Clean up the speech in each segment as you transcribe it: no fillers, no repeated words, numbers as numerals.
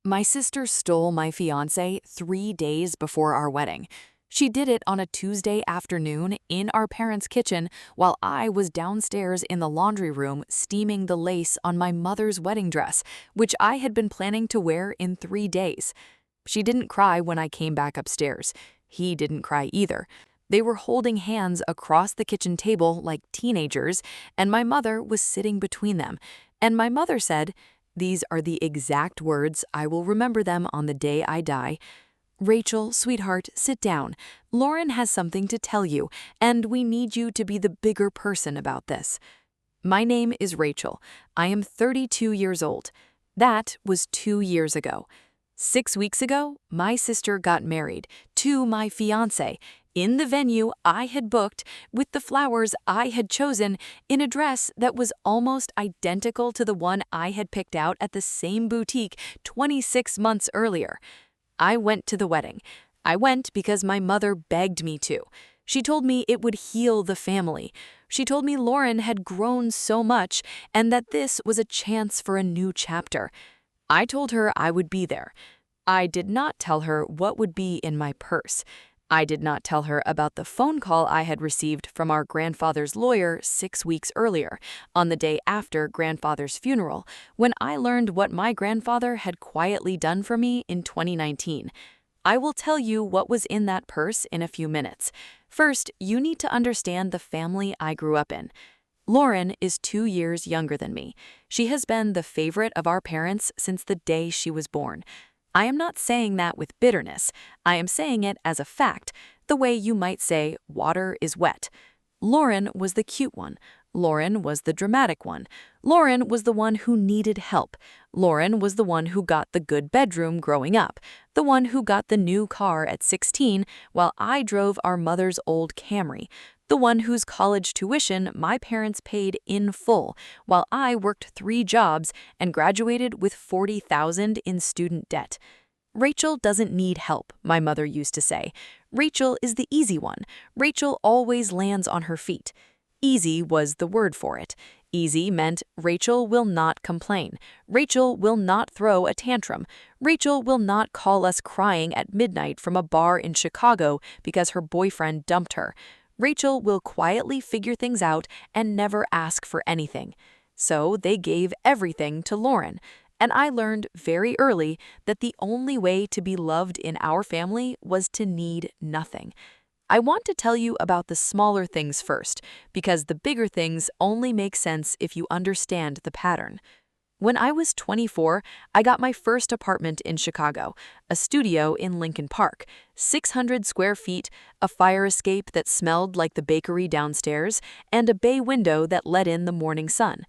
My sister stole my fiancé 3 days before our wedding. She did it on a Tuesday afternoon in our parents' kitchen while I was downstairs in the laundry room steaming the lace on my mother's wedding dress, which I had been planning to wear in 3 days. She didn't cry when I came back upstairs. He didn't cry either. They were holding hands across the kitchen table like teenagers, and my mother was sitting between them. And my mother said, these are the exact words, I will remember them on the day I die. Rachel, sweetheart, sit down. Lauren has something to tell you, and we need you to be the bigger person about this. My name is Rachel. I am 32 years old. That was 2 years ago. 6 weeks ago, my sister got married to my fiancé in the venue I had booked with the flowers I had chosen in a dress that was almost identical to the one I had picked out at the same boutique 26 months earlier. I went to the wedding. I went because my mother begged me to. She told me it would heal the family. She told me Lauren had grown so much and that this was a chance for a new chapter. I told her I would be there. I did not tell her what would be in my purse. I did not tell her about the phone call I had received from our grandfather's lawyer 6 weeks earlier, on the day after grandfather's funeral, when I learned what my grandfather had quietly done for me in 2019. I will tell you what was in that purse in a few minutes. First, you need to understand the family I grew up in. Lauren is 2 years younger than me. She has been the favorite of our parents since the day she was born. I am not saying that with bitterness. I am saying it as a fact, the way you might say water is wet. Lauren was the cute one. Lauren was the dramatic one. Lauren was the one who needed help. Lauren was the one who got the good bedroom growing up, the one who got the new car at 16 while I drove our mother's old Camry, the one whose college tuition my parents paid in full while I worked 3 jobs and graduated with $40,000 in student debt. Rachel doesn't need help, my mother used to say. Rachel is the easy one. Rachel always lands on her feet. Easy was the word for it. Easy meant Rachel will not complain. Rachel will not throw a tantrum. Rachel will not call us crying at midnight from a bar in Chicago because her boyfriend dumped her. Rachel will quietly figure things out and never ask for anything. So they gave everything to Lauren. And I learned very early that the only way to be loved in our family was to need nothing. I want to tell you about the smaller things first, because the bigger things only make sense if you understand the pattern. When I was 24, I got my first apartment in Chicago, a studio in Lincoln Park, 600 square feet, a fire escape that smelled like the bakery downstairs, and a bay window that let in the morning sun.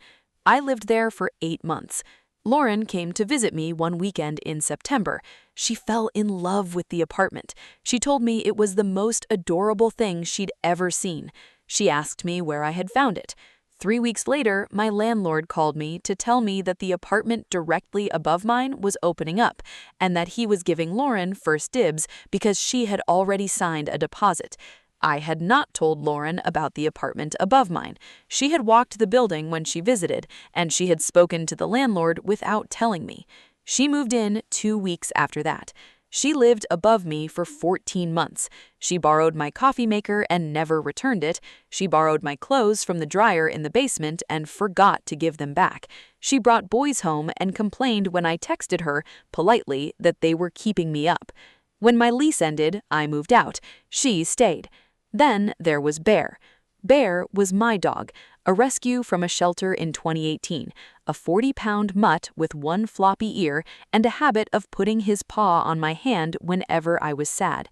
I lived there for 8 months. Lauren came to visit me one weekend in September. She fell in love with the apartment. She told me it was the most adorable thing she'd ever seen. She asked me where I had found it. 3 weeks later, my landlord called me to tell me that the apartment directly above mine was opening up and that he was giving Lauren first dibs because she had already signed a deposit. I had not told Lauren about the apartment above mine. She had walked the building when she visited, and she had spoken to the landlord without telling me. She moved in 2 weeks after that. She lived above me for 14 months. She borrowed my coffee maker and never returned it. She borrowed my clothes from the dryer in the basement and forgot to give them back. She brought boys home and complained when I texted her, politely, that they were keeping me up. When my lease ended, I moved out. She stayed. Then there was Bear. Bear was my dog, a rescue from a shelter in 2018, a 40-pound mutt with one floppy ear and a habit of putting his paw on my hand whenever I was sad.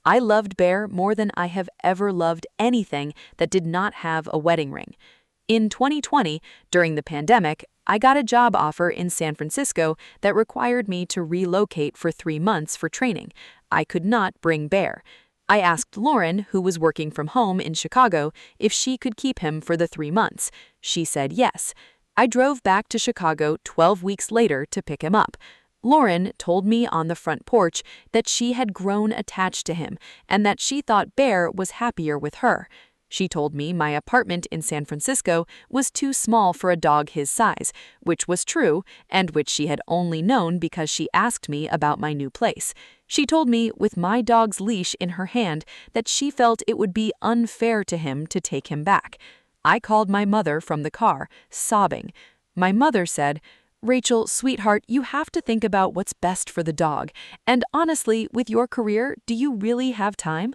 I loved Bear more than I have ever loved anything that did not have a wedding ring. In 2020, during the pandemic, I got a job offer in San Francisco that required me to relocate for 3 months for training. I could not bring Bear. I asked Lauren, who was working from home in Chicago, if she could keep him for the 3 months. She said yes. I drove back to Chicago 12 weeks later to pick him up. Lauren told me on the front porch that she had grown attached to him and that she thought Bear was happier with her. She told me my apartment in San Francisco was too small for a dog his size, which was true, and which she had only known because she asked me about my new place. She told me, with my dog's leash in her hand, that she felt it would be unfair to him to take him back. I called my mother from the car, sobbing. My mother said, "Rachel, sweetheart, you have to think about what's best for the dog. And honestly, with your career, do you really have time?"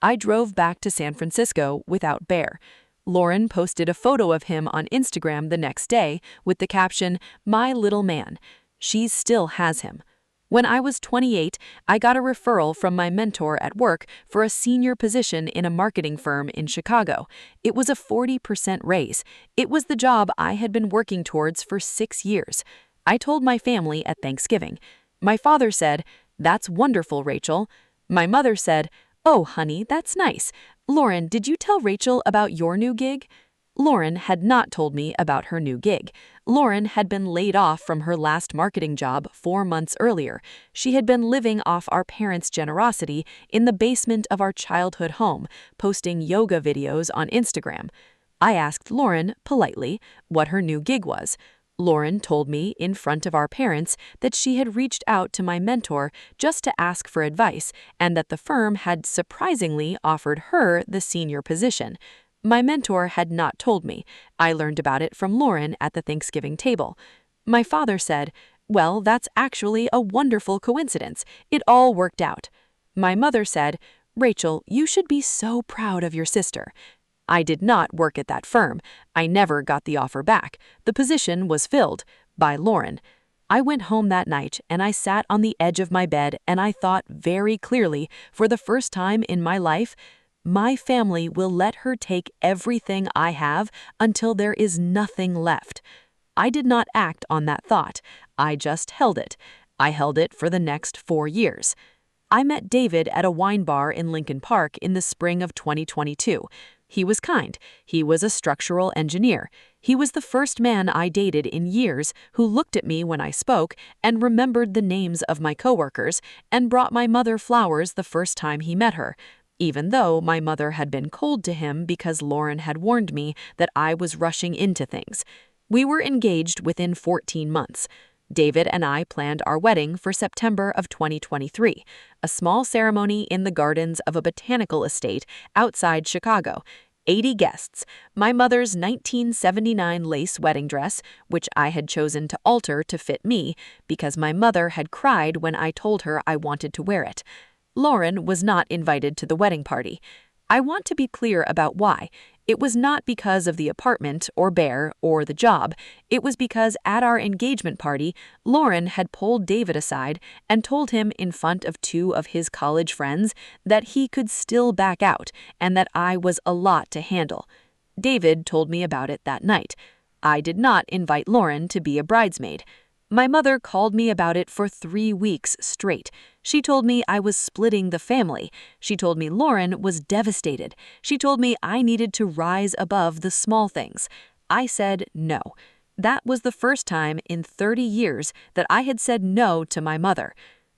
I drove back to San Francisco without Bear. Lauren posted a photo of him on Instagram the next day with the caption, "My little man." She still has him. When I was 28, I got a referral from my mentor at work for a senior position in a marketing firm in Chicago. It was a 40% raise. It was the job I had been working towards for 6 years. I told my family at Thanksgiving. My father said, "That's wonderful, Rachel." My mother said, "Oh, honey, that's nice. Lauren, did you tell Rachel about your new gig?" Lauren had not told me about her new gig. Lauren had been laid off from her last marketing job 4 months earlier. She had been living off our parents' generosity in the basement of our childhood home, posting yoga videos on Instagram. I asked Lauren, politely, what her new gig was. Lauren told me in front of our parents that she had reached out to my mentor just to ask for advice and that the firm had surprisingly offered her the senior position. My mentor had not told me. I learned about it from Lauren at the Thanksgiving table. My father said, "Well, that's actually a wonderful coincidence. It all worked out." My mother said, "Rachel, you should be so proud of your sister." I did not work at that firm. I never got the offer back. The position was filled by Lauren. I went home that night and I sat on the edge of my bed and I thought very clearly, for the first time in my life, my family will let her take everything I have until there is nothing left. I did not act on that thought. I just held it. I held it for the next 4 years. I met David at a wine bar in Lincoln Park in the spring of 2022. He was kind. He was a structural engineer. He was the first man I dated in years who looked at me when I spoke and remembered the names of my coworkers and brought my mother flowers the first time he met her, even though my mother had been cold to him because Lauren had warned me that I was rushing into things. We were engaged within 14 months. David and I planned our wedding for September of 2023, a small ceremony in the gardens of a botanical estate outside Chicago. 80 guests, my mother's 1979 lace wedding dress, which I had chosen to alter to fit me because my mother had cried when I told her I wanted to wear it. Lauren was not invited to the wedding party. I want to be clear about why. It was not because of the apartment or Bear or the job. It was because at our engagement party, Lauren had pulled David aside and told him in front of 2 of his college friends that he could still back out and that I was a lot to handle. David told me about it that night. I did not invite Lauren to be a bridesmaid. My mother called me about it for 3 weeks straight. She told me I was splitting the family. She told me Lauren was devastated. She told me I needed to rise above the small things. I said no. That was the first time in 30 years that I had said no to my mother.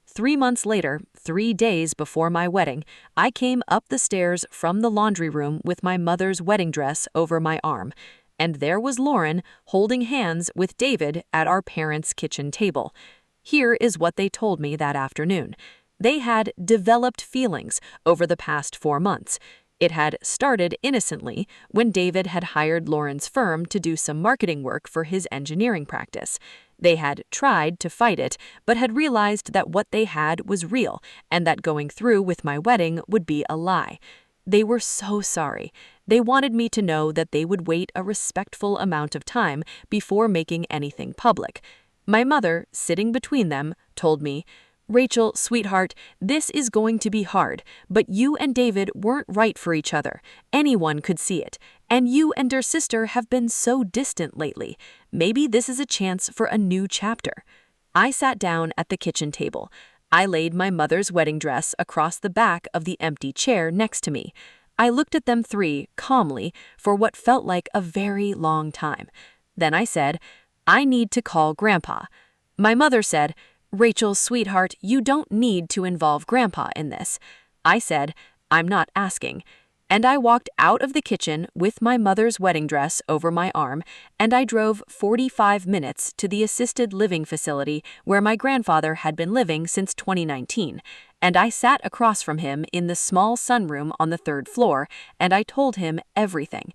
3 months later, 3 days before my wedding, I came up the stairs from the laundry room with my mother's wedding dress over my arm. And there was Lauren holding hands with David at our parents' kitchen table. Here is what they told me that afternoon. They had developed feelings over the past 4 months. It had started innocently when David had hired Lauren's firm to do some marketing work for his engineering practice. They had tried to fight it, but had realized that what they had was real and that going through with my wedding would be a lie. They were so sorry. They wanted me to know that they would wait a respectful amount of time before making anything public. My mother, sitting between them, told me, "Rachel, sweetheart, this is going to be hard, but you and David weren't right for each other. Anyone could see it. And you and your sister have been so distant lately. Maybe this is a chance for a new chapter." I sat down at the kitchen table. I laid my mother's wedding dress across the back of the empty chair next to me. I looked at them 3 calmly for what felt like a very long time. Then I said, "I need to call Grandpa." My mother said, "Rachel, sweetheart, you don't need to involve Grandpa in this." I said, "I'm not asking." And I walked out of the kitchen with my mother's wedding dress over my arm, and I drove 45 minutes to the assisted living facility where my grandfather had been living since 2019, and I sat across from him in the small sunroom on the third floor, and I told him everything.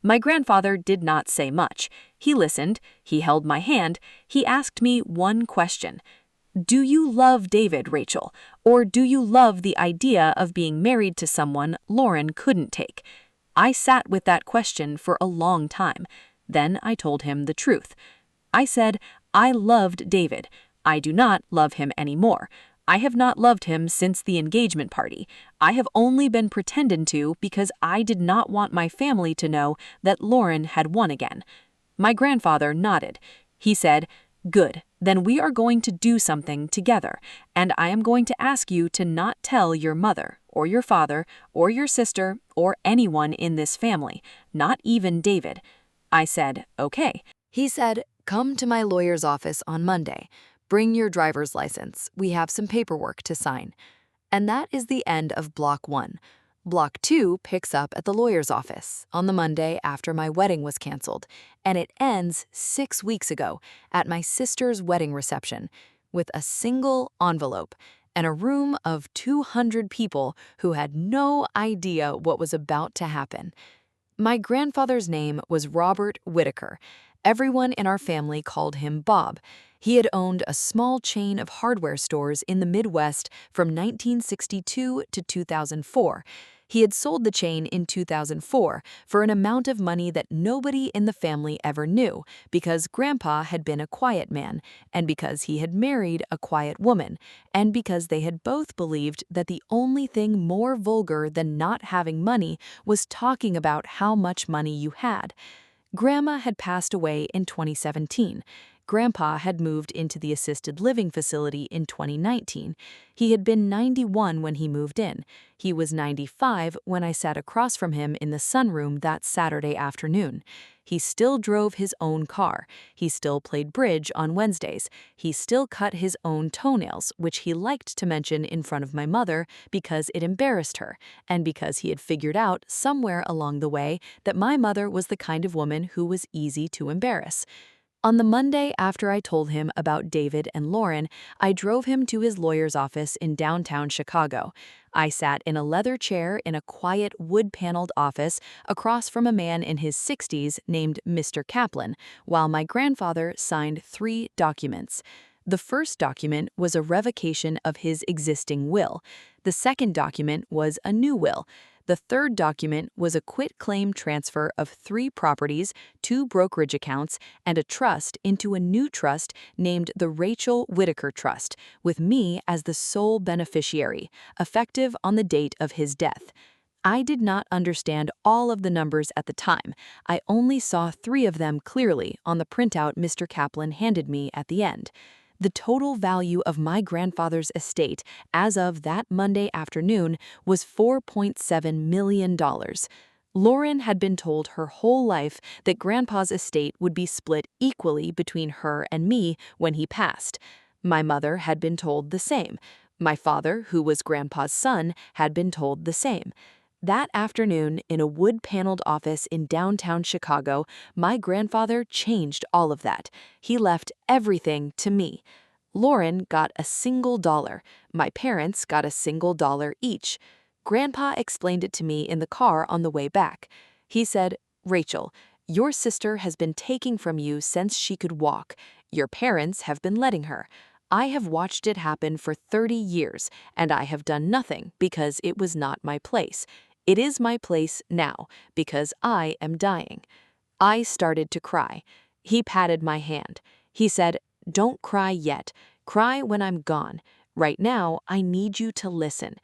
My grandfather did not say much. He listened, he held my hand, he asked me one question. Do you love David, Rachel, or do you love the idea of being married to someone Lauren couldn't take? I sat with that question for a long time. Then I told him the truth. I said, I loved David. I do not love him anymore. I have not loved him since the engagement party. I have only been pretending to because I did not want my family to know that Lauren had won again. My grandfather nodded. He said, Good, then we are going to do something together, and I am going to ask you to not tell your mother, or your father, or your sister, or anyone in this family, not even David. I said, okay. He said, come to my lawyer's office on Monday. Bring your driver's license. We have some paperwork to sign. And that is the end of Block 1. Block 2 picks up at the lawyer's office on the Monday after my wedding was canceled, and it ends 6 weeks ago at my sister's wedding reception with a single envelope and a room of 200 people who had no idea what was about to happen. My grandfather's name was Robert Whitaker. Everyone in our family called him Bob. He had owned a small chain of hardware stores in the Midwest from 1962 to 2004. He had sold the chain in 2004 for an amount of money that nobody in the family ever knew because Grandpa had been a quiet man, and because he had married a quiet woman, and because they had both believed that the only thing more vulgar than not having money was talking about how much money you had. Grandma had passed away in 2017. Grandpa had moved into the assisted living facility in 2019. He had been 91 when he moved in. He was 95 when I sat across from him in the sunroom that Saturday afternoon. He still drove his own car. He still played bridge on Wednesdays. He still cut his own toenails, which he liked to mention in front of my mother because it embarrassed her, and because he had figured out somewhere along the way that my mother was the kind of woman who was easy to embarrass. On the Monday after I told him about David and Lauren, I drove him to his lawyer's office in downtown Chicago. I sat in a leather chair in a quiet wood-paneled office across from a man in his 60s named Mr. Kaplan, while my grandfather signed 3 documents. The first document was a revocation of his existing will. The second document was a new will. The third document was a quit-claim transfer of 3 properties, 2 brokerage accounts, and a trust into a new trust named the Rachel Whitaker Trust, with me as the sole beneficiary, effective on the date of his death. I did not understand all of the numbers at the time. I only saw 3 of them clearly on the printout Mr. Kaplan handed me at the end. The total value of my grandfather's estate as of that Monday afternoon was $4.7 million. Lauren had been told her whole life that Grandpa's estate would be split equally between her and me when he passed. My mother had been told the same. My father, who was Grandpa's son, had been told the same. That afternoon, in a wood-paneled office in downtown Chicago, my grandfather changed all of that. He left everything to me. Lauren got a single dollar. My parents got a single dollar each. Grandpa explained it to me in the car on the way back. He said, Rachel, your sister has been taking from you since she could walk. Your parents have been letting her. I have watched it happen for 30 years, and I have done nothing because it was not my place. It is my place now, because I am dying. I started to cry. He patted my hand. He said, don't cry yet. Cry when I'm gone. Right now, I need you to listen.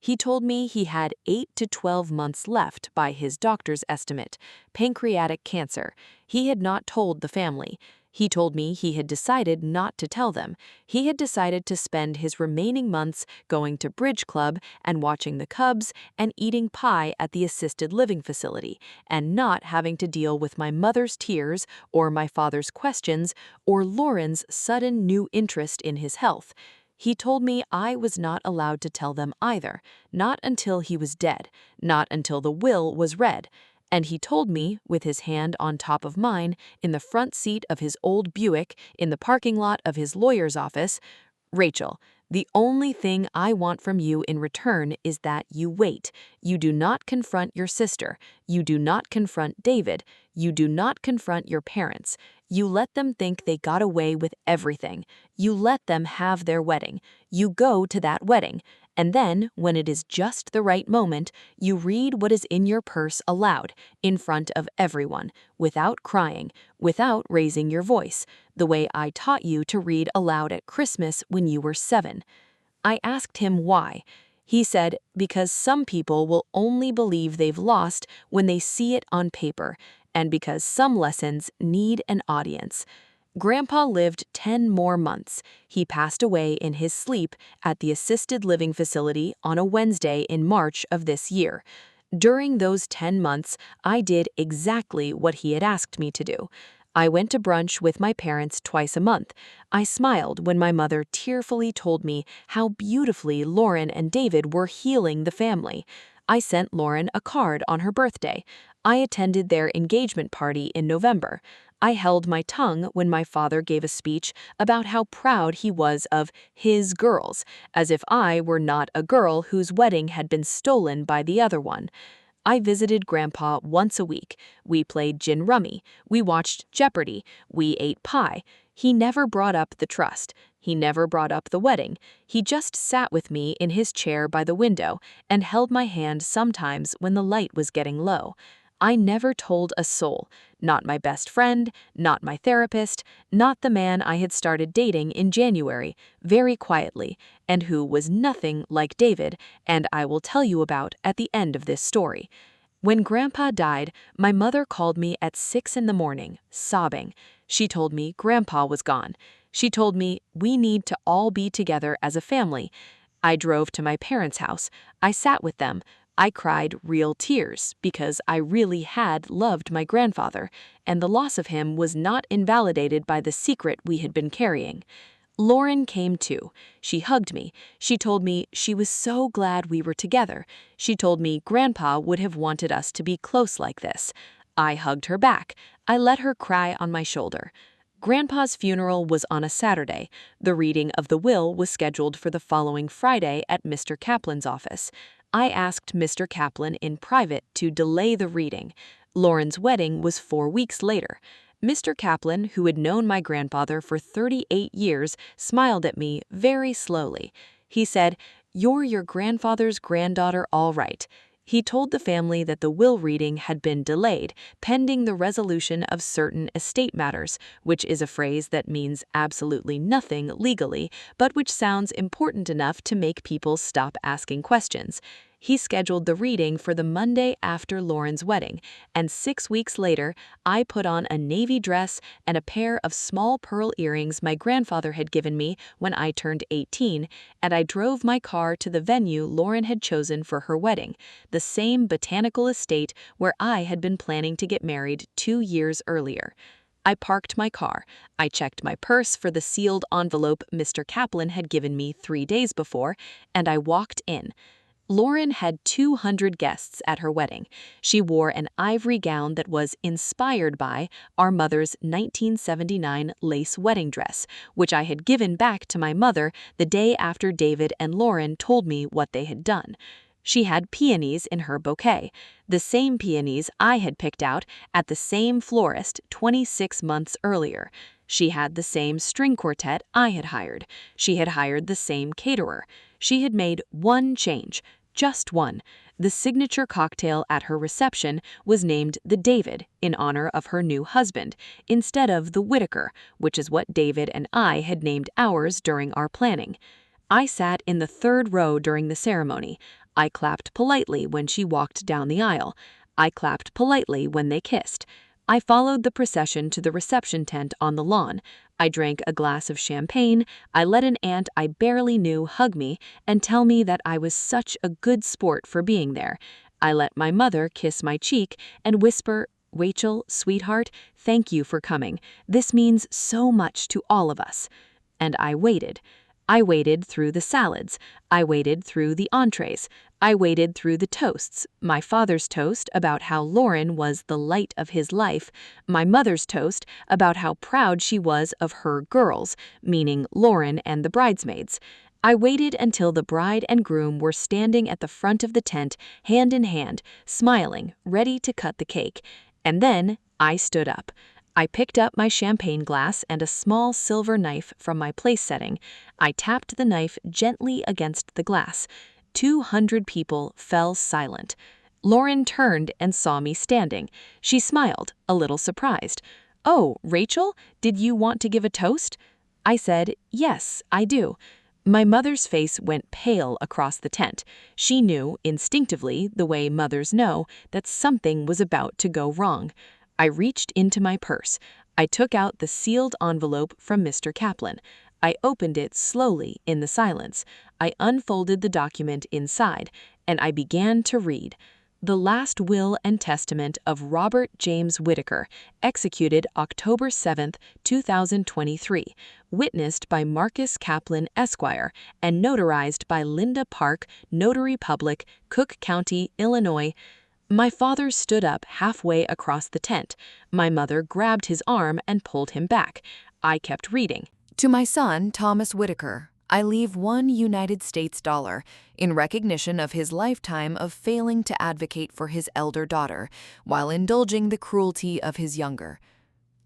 He told me he had 8 to 12 months left by his doctor's estimate. Pancreatic cancer. He had not told the family. He told me he had decided not to tell them. He had decided to spend his remaining months going to bridge club and watching the Cubs and eating pie at the assisted living facility, and not having to deal with my mother's tears or my father's questions or Lauren's sudden new interest in his health. He told me I was not allowed to tell them either, not until he was dead, not until the will was read. And he told me, with his hand on top of mine, in the front seat of his old Buick, in the parking lot of his lawyer's office, "Rachel, the only thing I want from you in return is that you wait. You do not confront your sister. You do not confront David. You do not confront your parents. You let them think they got away with everything. You let them have their wedding. You go to that wedding. And then, when it is just the right moment, you read what is in your purse aloud, in front of everyone, without crying, without raising your voice, the way I taught you to read aloud at Christmas when you were 7. I asked him why. He said, because some people will only believe they've lost when they see it on paper, and because some lessons need an audience. Grandpa lived 10 more months. He passed away in his sleep at the assisted living facility on a Wednesday in March of this year. During those 10 months, I did exactly what he had asked me to do. I went to brunch with my parents twice a month. I smiled when my mother tearfully told me how beautifully Lauren and David were healing the family. I sent Lauren a card on her birthday. I attended their engagement party in November. I held my tongue when my father gave a speech about how proud he was of his girls, as if I were not a girl whose wedding had been stolen by the other one. I visited Grandpa once a week. We played gin rummy. We watched Jeopardy. We ate pie. He never brought up the trust. He never brought up the wedding. He just sat with me in his chair by the window and held my hand sometimes when the light was getting low. I never told a soul, not my best friend, not my therapist, not the man I had started dating in January, very quietly, and who was nothing like David, and I will tell you about at the end of this story. When Grandpa died, my mother called me at 6 in the morning, sobbing. She told me Grandpa was gone. She told me we need to all be together as a family. I drove to my parents' house. I sat with them. I cried real tears because I really had loved my grandfather, and the loss of him was not invalidated by the secret we had been carrying. Lauren came too. She hugged me. She told me she was so glad we were together. She told me Grandpa would have wanted us to be close like this. I hugged her back. I let her cry on my shoulder. Grandpa's funeral was on a Saturday. The reading of the will was scheduled for the following Friday at Mr. Kaplan's office. I asked Mr. Kaplan in private to delay the reading. Lauren's wedding was 4 weeks later. Mr. Kaplan, who had known my grandfather for 38 years, smiled at me very slowly. He said, "You're your grandfather's granddaughter, all right." He told the family that the will reading had been delayed, pending the resolution of certain estate matters, which is a phrase that means absolutely nothing legally, but which sounds important enough to make people stop asking questions. He scheduled the reading for the Monday after Lauren's wedding, and 6 weeks later, I put on a navy dress and a pair of small pearl earrings my grandfather had given me when I turned 18, and I drove my car to the venue Lauren had chosen for her wedding, the same botanical estate where I had been planning to get married 2 years earlier. I parked my car. I checked my purse for the sealed envelope Mr. Kaplan had given me 3 days before, and I walked in. Lauren had 200 guests at her wedding. She wore an ivory gown that was inspired by our mother's 1979 lace wedding dress, which I had given back to my mother the day after David and Lauren told me what they had done. She had peonies in her bouquet, the same peonies I had picked out at the same florist 26 months earlier. She had the same string quartet I had hired. She had hired the same caterer. She had made one change. Just one. The signature cocktail at her reception was named the David in honor of her new husband, instead of the Whitaker, which is what David and I had named ours during our planning. I sat in the 3rd row during the ceremony. I clapped politely when she walked down the aisle. I clapped politely when they kissed. I followed the procession to the reception tent on the lawn. I drank a glass of champagne. I let an aunt I barely knew hug me and tell me that I was such a good sport for being there. I let my mother kiss my cheek and whisper, "Rachel, sweetheart, thank you for coming. This means so much to all of us." And I waited. I waited through the salads. I waited through the entrees. I waited through the toasts. My father's toast about how Lauren was the light of his life. My mother's toast about how proud she was of her girls, meaning Lauren and the bridesmaids. I waited until the bride and groom were standing at the front of the tent, hand in hand, smiling, ready to cut the cake. And then I stood up. I picked up my champagne glass and a small silver knife from my place setting. I tapped the knife gently against the glass. 200 people fell silent. Lauren turned and saw me standing. She smiled, a little surprised. "Oh, Rachel, did you want to give a toast?" I said, "Yes, I do." My mother's face went pale across the tent. She knew, instinctively, the way mothers know, that something was about to go wrong. I reached into my purse. I took out the sealed envelope from Mr. Kaplan. I opened it slowly in the silence. I unfolded the document inside, and I began to read. The last will and testament of Robert James Whitaker, executed October 7, 2023, witnessed by Marcus Kaplan, Esquire, and notarized by Linda Park, Notary Public, Cook County, Illinois. My father stood up halfway across the tent. My mother grabbed his arm and pulled him back. I kept reading. To my son, Thomas Whitaker, I leave $1 United States in recognition of his lifetime of failing to advocate for his elder daughter while indulging the cruelty of his younger.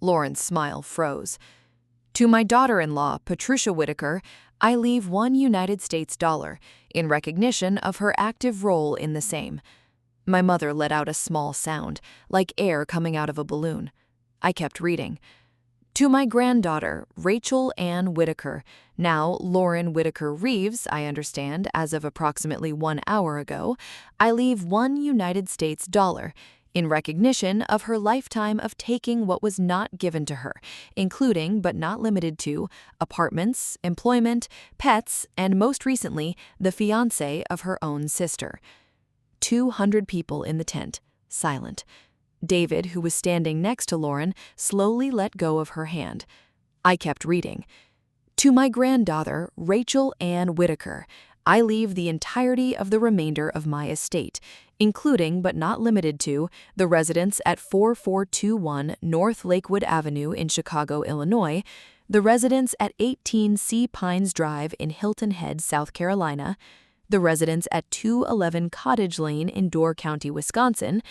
Lauren's smile froze. To my daughter-in-law, Patricia Whitaker, I leave $1 United States in recognition of her active role in the same. My mother let out a small sound, like air coming out of a balloon. I kept reading. To my granddaughter, Rachel Ann Whitaker, now Lauren Whitaker Reeves, I understand, as of approximately 1 hour ago, I leave $1 United States in recognition of her lifetime of taking what was not given to her, including but not limited to apartments, employment, pets, and most recently, the fiancé of her own sister. 200 people in the tent, silent. David, who was standing next to Lauren, slowly let go of her hand. I kept reading. To my granddaughter, Rachel Ann Whitaker, I leave the entirety of the remainder of my estate, including but not limited to the residence at 4421 North Lakewood Avenue in Chicago, Illinois, the residence at 18 Sea Pines Drive in Hilton Head, South Carolina, the residence at 211 Cottage Lane in Door County, Wisconsin,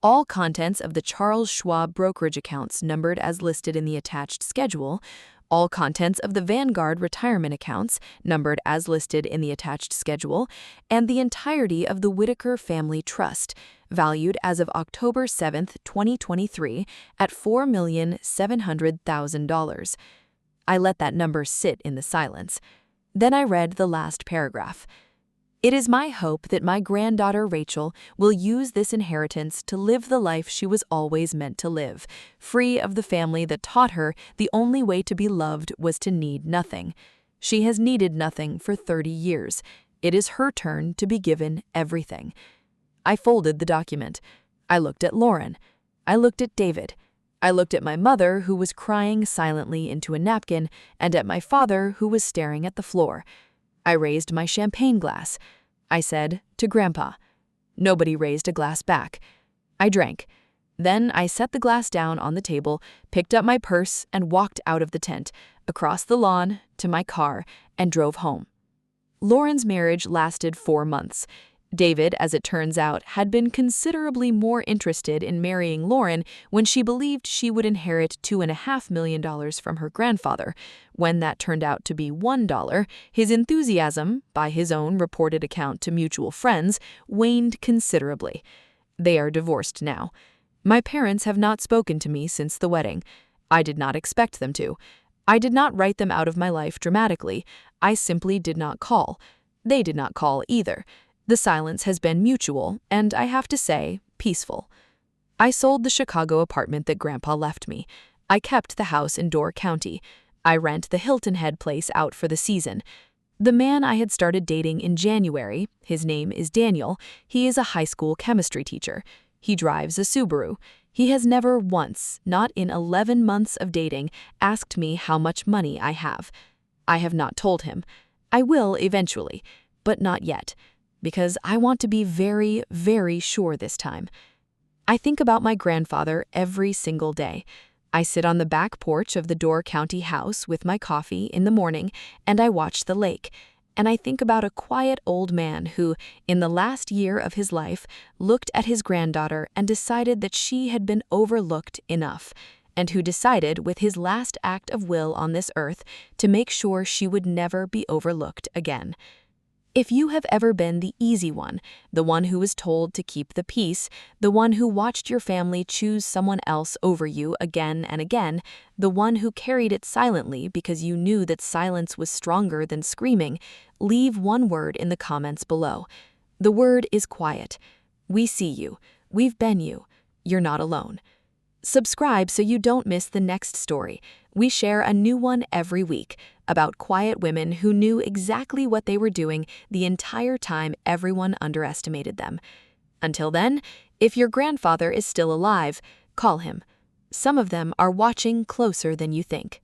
all contents of the Charles Schwab brokerage accounts numbered as listed in the attached schedule, all contents of the Vanguard retirement accounts numbered as listed in the attached schedule, and the entirety of the Whitaker Family Trust, valued as of October 7, 2023, at $4,700,000. I let that number sit in the silence. Then I read the last paragraph. It is my hope that my granddaughter Rachel will use this inheritance to live the life she was always meant to live, free of the family that taught her the only way to be loved was to need nothing. She has needed nothing for 30 years. It is her turn to be given everything. I folded the document. I looked at Lauren. I looked at David. I looked at my mother, who was crying silently into a napkin, and at my father, who was staring at the floor. I raised my champagne glass. I said, to Grandpa. Nobody raised a glass back. I drank. Then I set the glass down on the table, picked up my purse, and walked out of the tent, across the lawn, to my car, and drove home. Lauren's marriage lasted 4 months. David, as it turns out, had been considerably more interested in marrying Lauren when she believed she would inherit $2.5 million from her grandfather. When that turned out to be $1, his enthusiasm, by his own reported account to mutual friends, waned considerably. They are divorced now. My parents have not spoken to me since the wedding. I did not expect them to. I did not write them out of my life dramatically. I simply did not call. They did not call either. The silence has been mutual, and I have to say, peaceful. I sold the Chicago apartment that Grandpa left me. I kept the house in Door County. I rent the Hilton Head place out for the season. The man I had started dating in January, his name is Daniel, he is a high school chemistry teacher. He drives a Subaru. He has never once, not in 11 months of dating, asked me how much money I have. I have not told him. I will eventually, but not yet, because I want to be very, very sure this time. I think about my grandfather every single day. I sit on the back porch of the Door County house with my coffee in the morning, and I watch the lake. And I think about a quiet old man who, in the last year of his life, looked at his granddaughter and decided that she had been overlooked enough, and who decided, with his last act of will on this earth, to make sure she would never be overlooked again. If you have ever been the easy one, the one who was told to keep the peace, the one who watched your family choose someone else over you again and again, the one who carried it silently because you knew that silence was stronger than screaming, leave one word in the comments below. The word is quiet. We see you. We've been you. You're not alone. Subscribe so you don't miss the next story. We share a new one every week about quiet women who knew exactly what they were doing the entire time everyone underestimated them. Until then, if your grandfather is still alive, call him. Some of them are watching closer than you think.